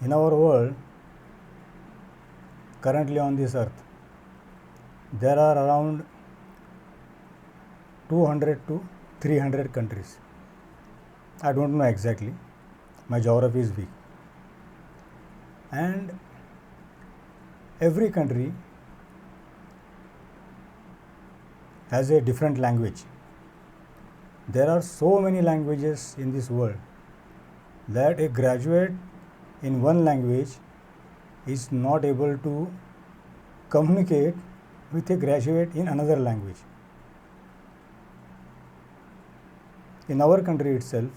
In our world, currently on this earth, there are around 200 to 300 countries. I don't know exactly, my geography is weak. And every country has a different language. There are so many languages in this world that a graduate in one language is not able to communicate with a graduate in another language. In our country itself,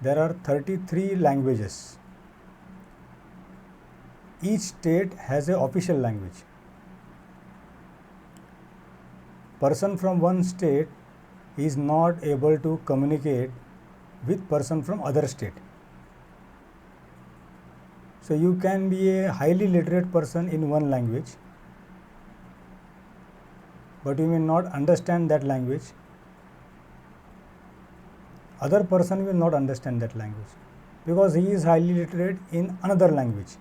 there are 33 languages. Each state has an official language. Person from one state is not able to communicate with person from other state. So you can be a highly literate person in one language, but you may not understand that language. Other person will not understand that language because he is highly literate in another language.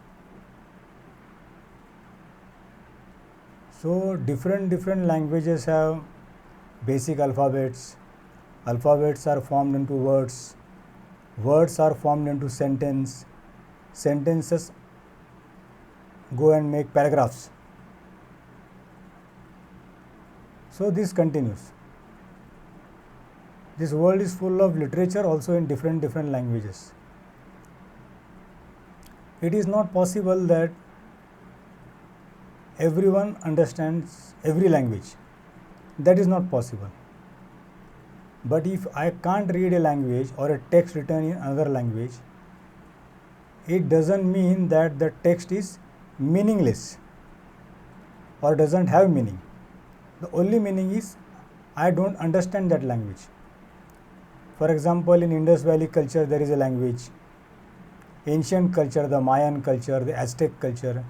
So different languages have basic alphabets. Alphabets are formed into words. Words are formed into sentence. Sentences go and make paragraphs. So this continues. This world is full of literature also in different languages. It is not possible that everyone understands every language. That is not possible. But if I can't read a language or a text written in another language, it doesn't mean that the text is meaningless or doesn't have meaning. The only meaning is I don't understand that language. For example, in Indus Valley culture there is a language. Ancient culture, the Mayan culture, the Aztec culture,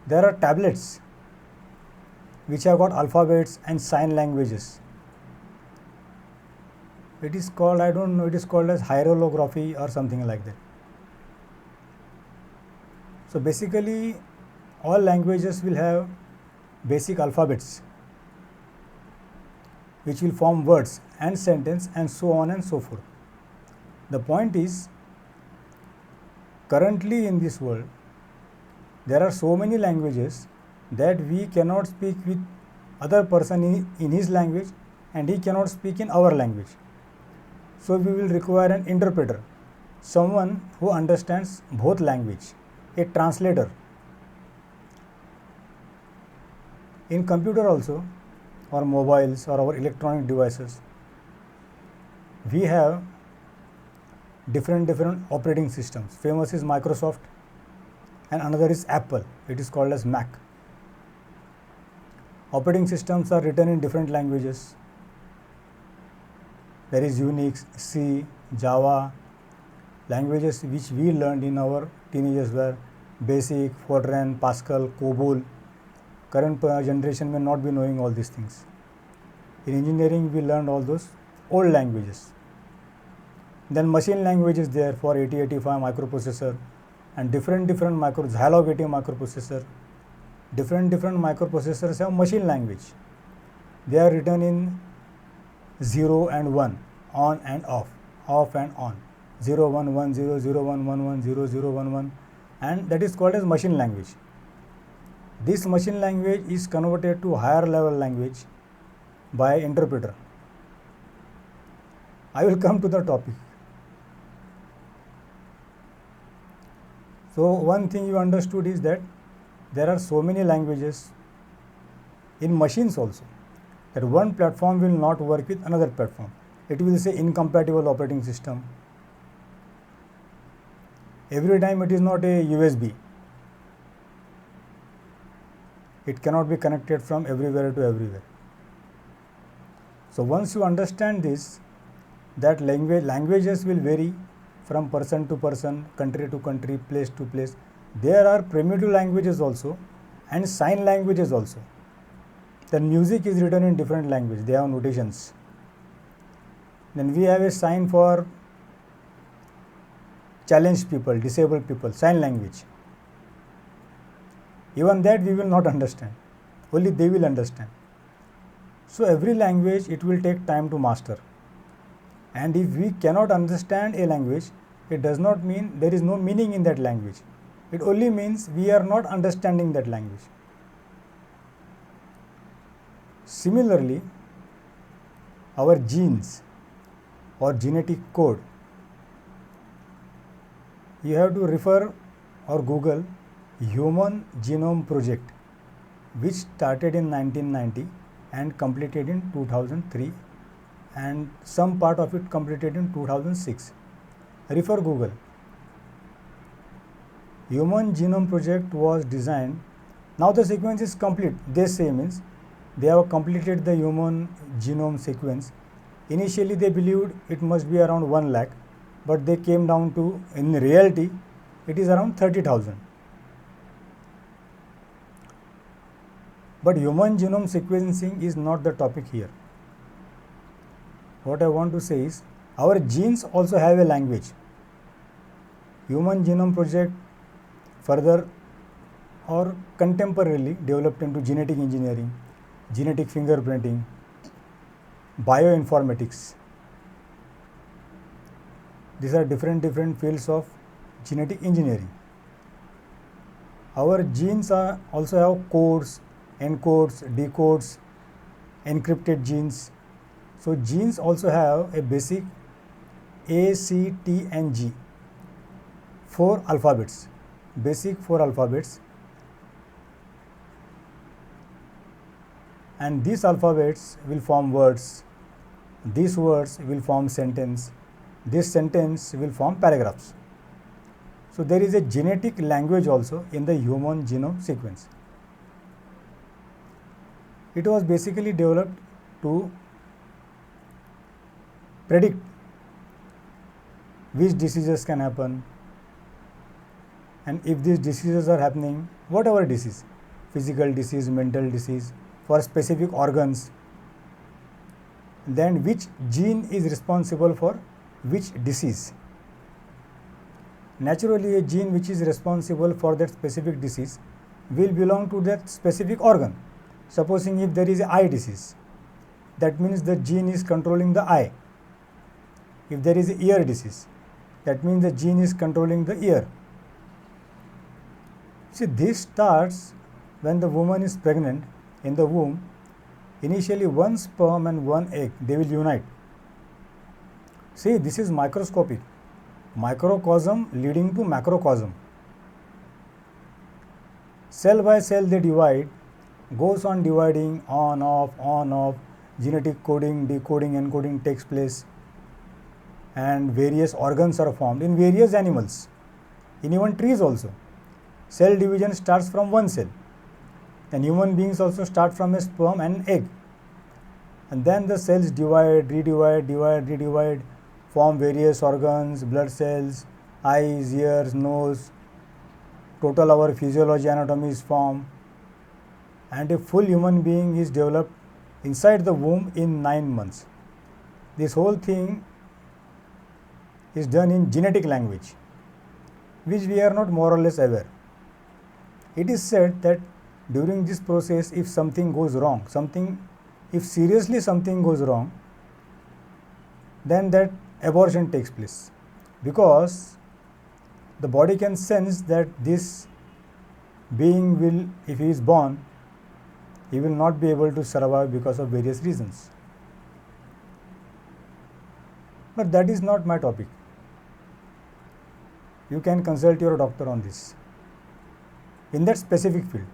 there are tablets which have got alphabets and sign languages. It is called, I don't know, it is called as hieroglyphy or something like that. So basically all languages will have basic alphabets which will form words and sentence and so on and so forth. The point is, currently in this world, there are so many languages that we cannot speak with other person in his language and he cannot speak in our language. So we will require an interpreter, someone who understands both language, a translator. In computer also, or mobiles or our electronic devices, we have different operating systems. Famous is Microsoft and another is Apple. It is called as Mac. Operating systems are written in different languages. There is Unix, C, Java. Languages which we learned in our teenagers were Basic, Fortran, Pascal, COBOL. Current generation may not be knowing all these things. In engineering, we learned all those old languages. Then machine language is there for 8085 microprocessor and different Zilog 80 microprocessor. Different microprocessors have machine language. They are written in 0 and 1, on and off and on. 0 1 1 0 0 1 1 1 0 0 1 1, and that is called as machine language. This machine language is converted to higher level language by interpreter. I will come to the topic. So one thing you understood is that there are so many languages in machines also that one platform will not work with another platform. It will say incompatible operating system. Every time it is not a USB. It cannot be connected from everywhere to everywhere. So once you understand this, that languages will vary from person to person, country to country, place to place. There are primitive languages also and sign languages also. The music is written in different language, they have notations. Then we have a sign for challenged people, disabled people, sign language. Even that we will not understand, only they will understand. So every language, it will take time to master. And if we cannot understand a language, it does not mean there is no meaning in that language. It only means we are not understanding that language. Similarly, our genes or genetic code, you have to refer or Google Human Genome Project, which started in 1990 and completed in 2003, and some part of it completed in 2006. Refer Google. Human Genome Project was designed. Now the sequence is complete. They say means they have completed the human genome sequence. Initially they believed it must be around 1 lakh, but they came down to, in reality, it is around 30,000. But human genome sequencing is not the topic here. What I want to say is, our genes also have a language. Human Genome Project further or contemporarily developed into genetic engineering, genetic fingerprinting, bioinformatics. These are different fields of genetic engineering. Our genes also have codes, encodes, decodes, encrypted genes. So genes also have a basic A, C, T and G, 4 alphabets, basic 4 alphabets, and these alphabets will form words, these words will form sentence, this sentence will form paragraphs. So there is a genetic language also in the human genome sequence. It was basically developed to predict which diseases can happen, and if these diseases are happening, whatever disease, physical disease, mental disease, for specific organs, then which gene is responsible for which disease. Naturally, a gene which is responsible for that specific disease will belong to that specific organ. Supposing if there is an eye disease, that means the gene is controlling the eye. If there is an ear disease, that means the gene is controlling the ear. See, this starts when the woman is pregnant. In the womb, initially one sperm and one egg, they will unite. See, this is microscopic. Microcosm leading to macrocosm. Cell by cell they divide, goes on dividing, on, off, genetic coding, decoding, encoding takes place, and various organs are formed in various animals, in even trees also. Cell division starts from one cell. And human beings also start from a sperm and egg. And then the cells divide, redivide, form various organs, blood cells, eyes, ears, nose. Total our physiology, anatomy is formed. And a full human being is developed inside the womb in 9 months. This whole thing is done in genetic language, which we are not more or less aware. It is said that during this process, if something goes wrong, if seriously something goes wrong, then that abortion takes place, because the body can sense that this being will, if he is born, he will not be able to survive because of various reasons. But that is not my topic. You can consult your doctor on this. In that specific field,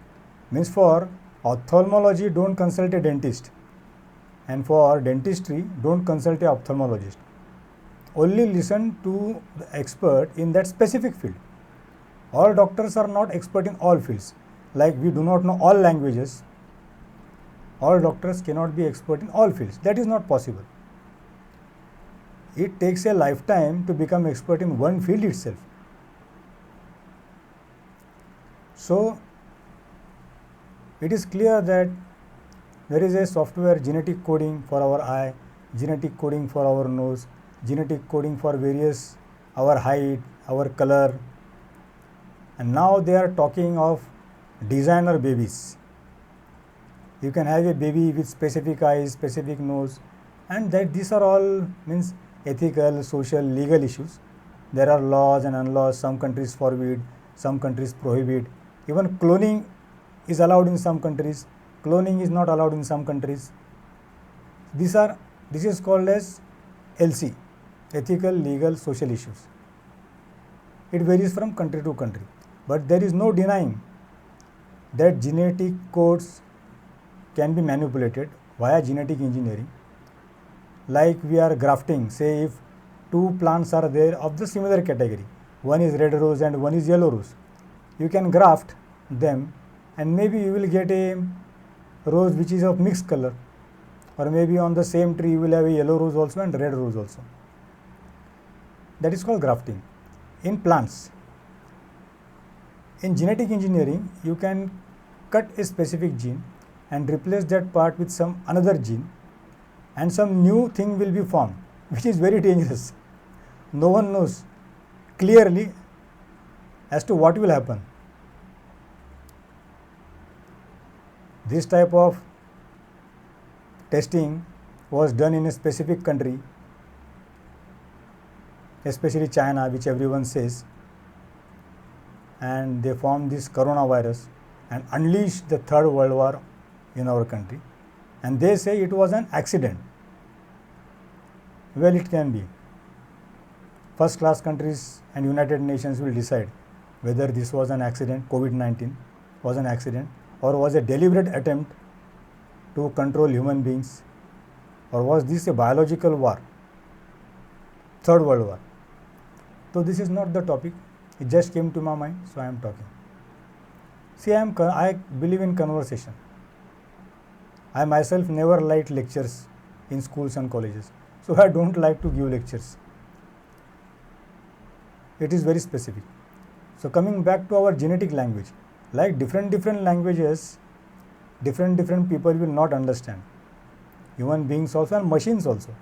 means for ophthalmology, don't consult a dentist, and for dentistry, don't consult a ophthalmologist. Only listen to the expert in that specific field. All doctors are not expert in all fields. Like we do not know all languages, all doctors cannot be expert in all fields. That is not possible. It takes a lifetime to become expert in one field itself. So, it is clear that there is a software genetic coding for our eye, genetic coding for our nose, genetic coding for various our height, our color, and now they are talking of designer babies. You can have a baby with specific eyes, specific nose, and that these are all means ethical, social, legal issues. There are laws and unlaws. Some countries forbid, some countries prohibit. Even cloning is allowed in some countries. Cloning is not allowed in some countries. This is called as LC, ethical, legal, social issues. It varies from country to country, but there is no denying that genetic codes can be manipulated via genetic engineering. Like we are grafting, say if two plants are there of the similar category, one is red rose and one is yellow rose, you can graft them and maybe you will get a rose which is of mixed color, or maybe on the same tree you will have a yellow rose also and red rose also. That is called grafting in plants. In genetic engineering, you can cut a specific gene and replace that part with some another gene, and some new thing will be formed, which is very dangerous. No one knows clearly as to what will happen. This type of testing was done in a specific country, especially China, which everyone says, and they formed this coronavirus and unleashed the third world war in our country, and they say it was an accident. Well, it can be. First class countries and United Nations will decide whether this was an accident, COVID-19 was an accident, or was a deliberate attempt to control human beings, or was this a biological war, third world war. So this is not the topic, it just came to my mind, so I am talking. See, I believe in conversation. I myself never liked lectures in schools and colleges, so I don't like to give lectures. It is very specific. So coming back to our genetic language, like different languages, different people will not understand. Human beings also and machines also.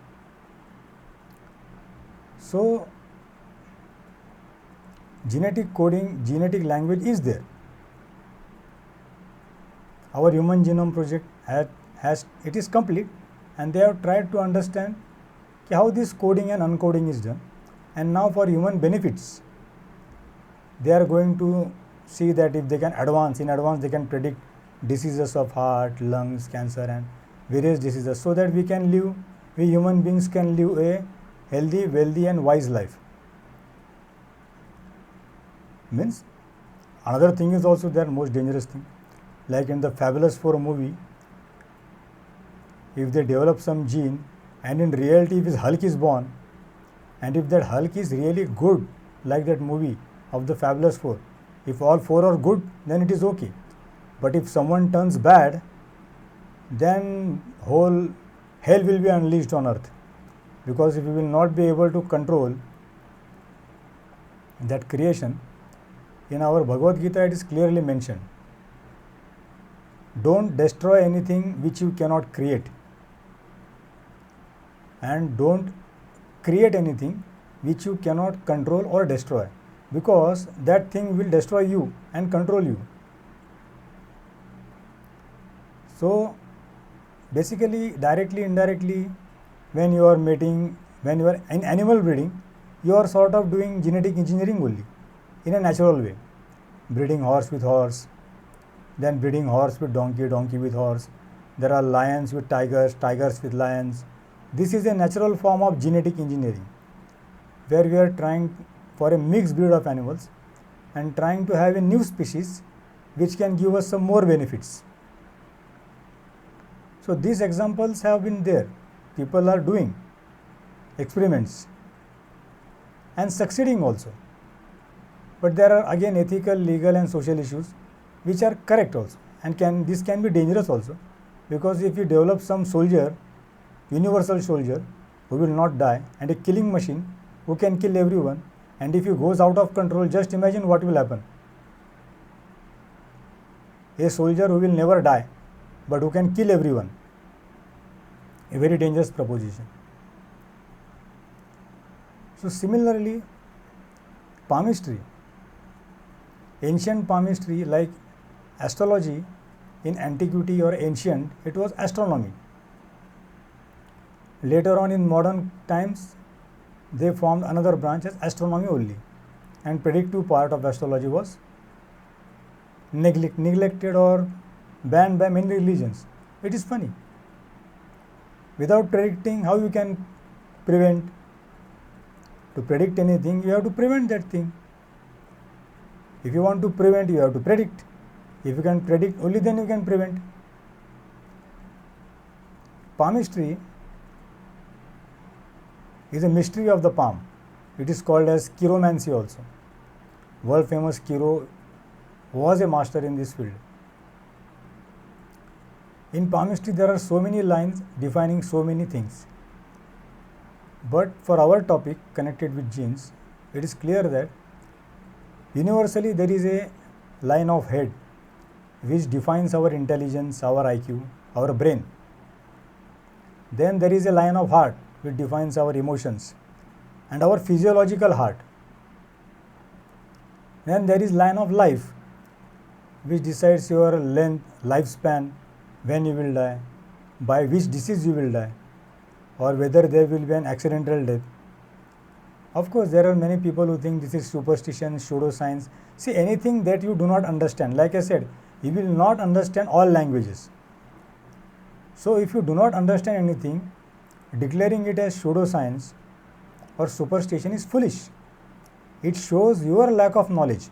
So genetic coding, genetic language is there. Our Human Genome Project it is complete, and they have tried to understand how this coding and uncoding is done, and now for human benefits they are going to see that if they can in advance they can predict diseases of heart, lungs, cancer and various diseases, so that we human beings can live a healthy, wealthy and wise life. Means another thing is also there, most dangerous thing, like in the Fabulous 4 movie, if they develop some gene and in reality if Hulk is born, and if that Hulk is really good like that movie of the Fabulous 4, if all 4 are good then it is okay, but if someone turns bad then whole hell will be unleashed on earth, because if we will not be able to control that creation. In our Bhagavad Gita it is clearly mentioned, don't destroy anything which you cannot create, and don't create anything which you cannot control or destroy, because that thing will destroy you and control you. So basically, directly, indirectly, when you are mating, when you are in animal breeding, you are sort of doing genetic engineering only in a natural way, breeding horse with horse, then breeding horse with donkey, donkey with horse. There are lions with tigers, tigers with lions. This is a natural form of genetic engineering, where we are trying for a mixed breed of animals and trying to have a new species which can give us some more benefits. So these examples have been there. People are doing experiments and succeeding also. But there are again ethical, legal and social issues which are correct also, and this can be dangerous also, because if you develop some soldier, universal soldier who will not die, and a killing machine who can kill everyone, and if he goes out of control, just imagine what will happen. A soldier who will never die but who can kill everyone, a very dangerous proposition. So similarly, palmistry. Ancient palmistry, like astrology in antiquity or ancient, it was astronomy. Later on in modern times, they formed another branch as astronomy only, and predictive part of astrology was neglected or banned by many religions. It is funny. Without predicting, how you can prevent? To predict anything, you have to prevent that thing. If you want to prevent, you have to predict. If you can predict, only then you can prevent. Palmistry is a mystery of the palm. It is called as chiromancy also. World famous Chiro was a master in this field. In palmistry, there are so many lines defining so many things. But for our topic connected with genes, it is clear that universally there is a line of head which defines our intelligence, our IQ, our brain. Then there is a line of heart which defines our emotions and our physiological heart. Then there is line of life which decides your length, lifespan, when you will die, by which disease you will die, or whether there will be an accidental death. Of course, there are many people who think this is superstition, pseudoscience. See, anything that you do not understand, like I said, you will not understand all languages. So, if you do not understand anything, declaring it as pseudoscience or superstition is foolish. It shows your lack of knowledge.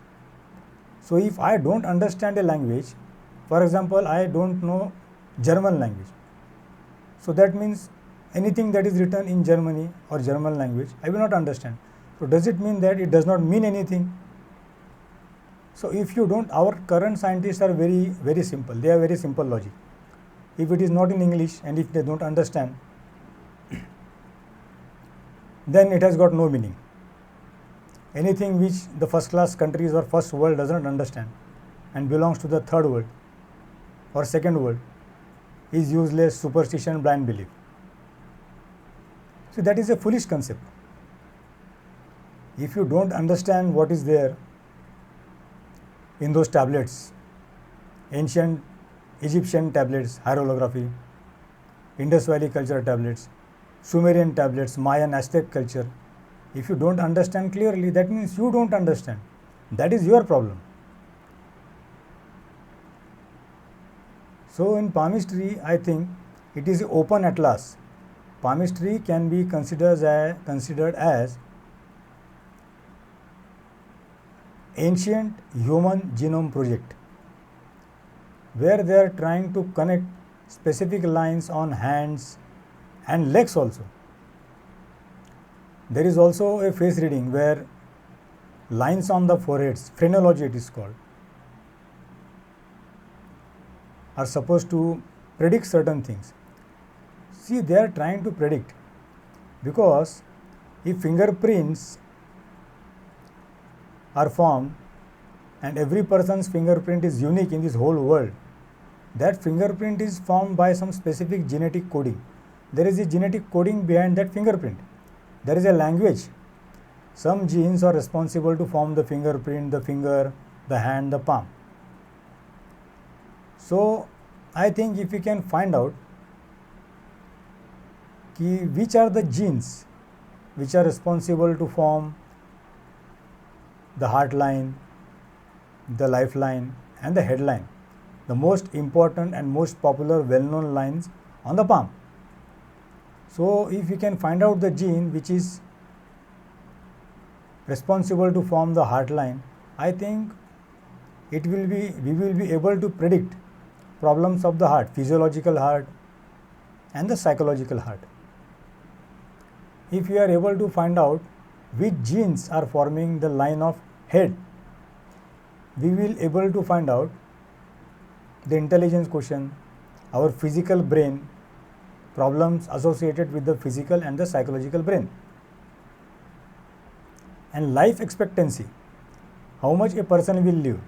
So, if I don't understand a language, for example, I don't know German language. So, that means anything that is written in Germany or German language, I will not understand. So, does it mean that it does not mean anything? So, if you don't, our current scientists are very simple. They have very simple logic. If it is not in English and if they don't understand, then it has got no meaning. Anything which the first class countries or first world does not understand and belongs to the third world or second world is useless, superstition, blind belief. So, that is a foolish concept. If you don't understand what is there in those tablets, ancient Egyptian tablets, hieroglyphy, Indus Valley culture tablets, Sumerian tablets, Mayan, Aztec culture, if you don't understand clearly, that means you don't understand. That is your problem. So, in palmistry, I think it is an open atlas. Palmistry can be considered as ancient human genome project, where they are trying to connect specific lines on hands and legs also. There is also a face reading where lines on the foreheads, phrenology it is called, are supposed to predict certain things. See, they are trying to predict, because if fingerprints are formed and every person's fingerprint is unique in this whole world, that fingerprint is formed by some specific genetic coding. There is a genetic coding behind that fingerprint. There is a language. Some genes are responsible to form the fingerprint, the finger, the hand, the palm. So, I think if we can find out which are the genes which are responsible to form the heart line, the lifeline and the headline, the most important and most popular well-known lines on the palm. So, if we can find out the gene which is responsible to form the heart line, I think we will be able to predict problems of the heart, physiological heart and the psychological heart. If we are able to find out which genes are forming the line of head, we will able to find out the intelligence quotient, our physical brain, problems associated with the physical and the psychological brain, and life expectancy, how much a person will live.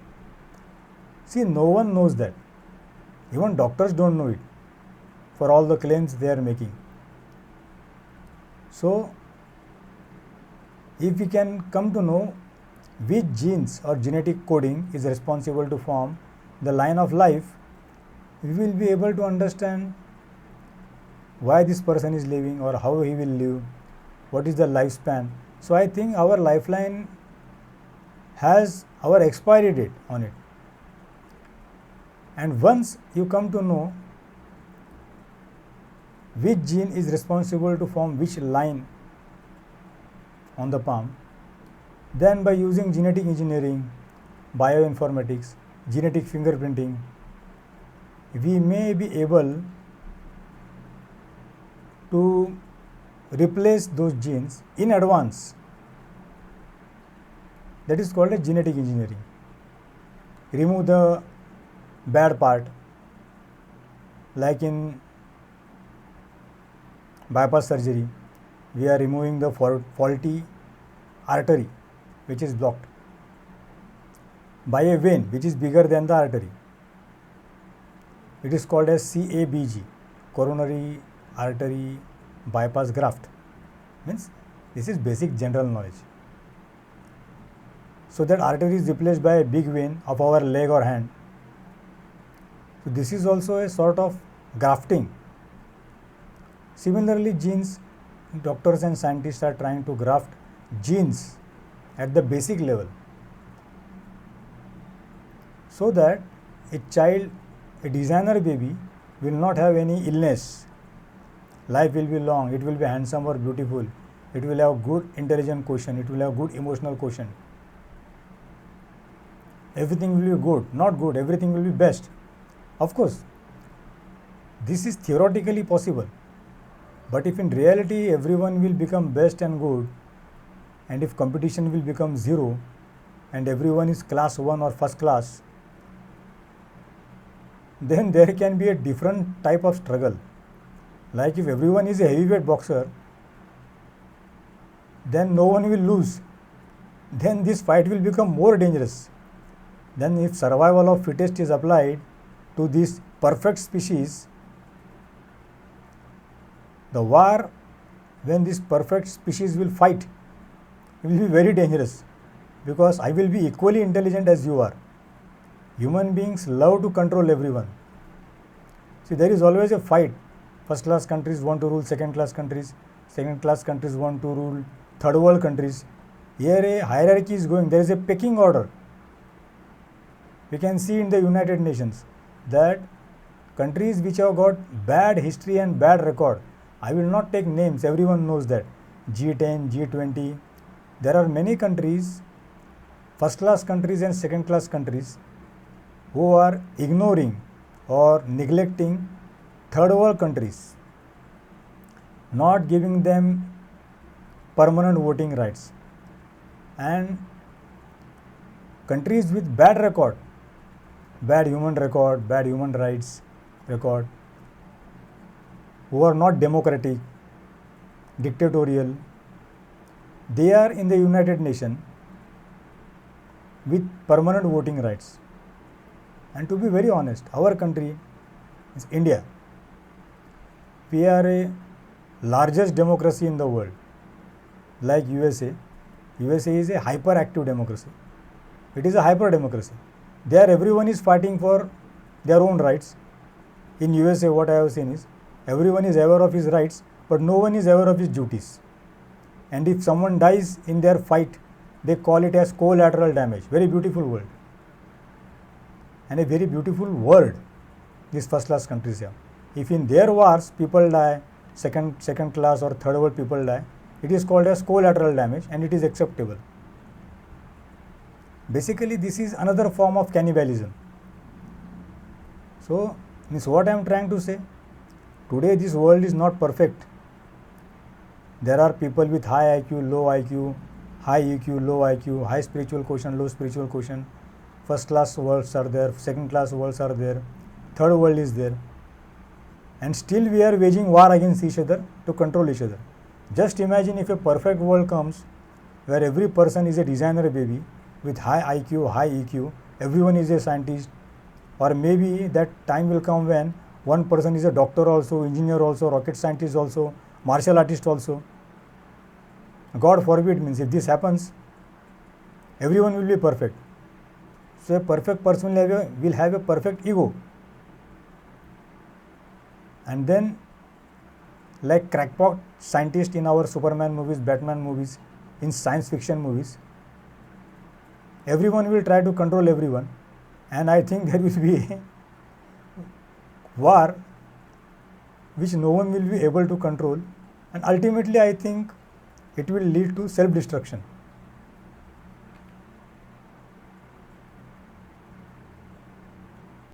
See, no one knows that. Even doctors don't know it for all the claims they are making. So, if we can come to know which genes or genetic coding is responsible to form the line of life, we will be able to understand why this person is living or how he will live, what is the lifespan. So I think our lifeline has our expiry date on it. And once you come to know which gene is responsible to form which line on the palm, then by using genetic engineering, bioinformatics, genetic fingerprinting, we may be able to replace those genes in advance. That is called as genetic engineering. Remove the bad part, like in bypass surgery, we are removing the faulty artery which is blocked by a vein which is bigger than the artery. It is called as CABG, coronary artery bypass graft. Means this is basic general knowledge. So that artery is replaced by a big vein of our leg or hand. So this is also a sort of grafting. Similarly, genes, doctors and scientists are trying to graft genes at the basic level, so that a child, a designer baby, will not have any illness. Life will be long, it will be handsome or beautiful, it will have good intelligent quotient, it will have good emotional quotient. Everything will be good, not good, everything will be best. Of course, this is theoretically possible, but if in reality everyone will become best and good, and if competition will become zero, and everyone is class 1 or first class, then there can be a different type of struggle. Like if everyone is a heavyweight boxer, then no one will lose. Then this fight will become more dangerous. Then if survival of fittest is applied to this perfect species, the war, when this perfect species will fight, it will be very dangerous, because I will be equally intelligent as you are. Human beings love to control everyone. See, there is always a fight. First class countries want to rule second class countries want to rule third world countries. Here a hierarchy is going, there is a pecking order. We can see in the United Nations that countries which have got bad history and bad record, I will not take names, everyone knows that, G10, G20, there are many countries, first class countries and second class countries, who are ignoring or neglecting third world countries, not giving them permanent voting rights. And countries with bad record, bad human record, bad human rights record, who are not democratic, dictatorial, they are in the United Nations with permanent voting rights. And to be very honest, our country is India. We are a largest democracy in the world, like USA. USA is a hyperactive democracy. It is a hyper democracy. There everyone is fighting for their own rights. In USA, what I have seen is, everyone is aware of his rights, but no one is aware of his duties. And if someone dies in their fight, they call it as collateral damage. Very beautiful word. And a very beautiful word these first class countries have. If in their wars people die, second class or third world people die, it is called as collateral damage and it is acceptable. Basically, this is another form of cannibalism. So, means what I am trying to say, today this world is not perfect. There are people with high IQ, low IQ, high EQ, low IQ, high spiritual quotient, low spiritual quotient. First class worlds are there, second class worlds are there, third world is there. And still we are waging war against each other to control each other. Just imagine if a perfect world comes where every person is a designer baby with high IQ, high EQ, everyone is a scientist, or maybe that time will come when one person is a doctor also, engineer also, rocket scientist also, martial artist also. God forbid, means if this happens, everyone will be perfect. So a perfect person will have a perfect ego. And then, like crackpot scientists in our Superman movies, Batman movies, in science fiction movies, everyone will try to control everyone, and I think there will be a war which no one will be able to control, and ultimately I think it will lead to self-destruction.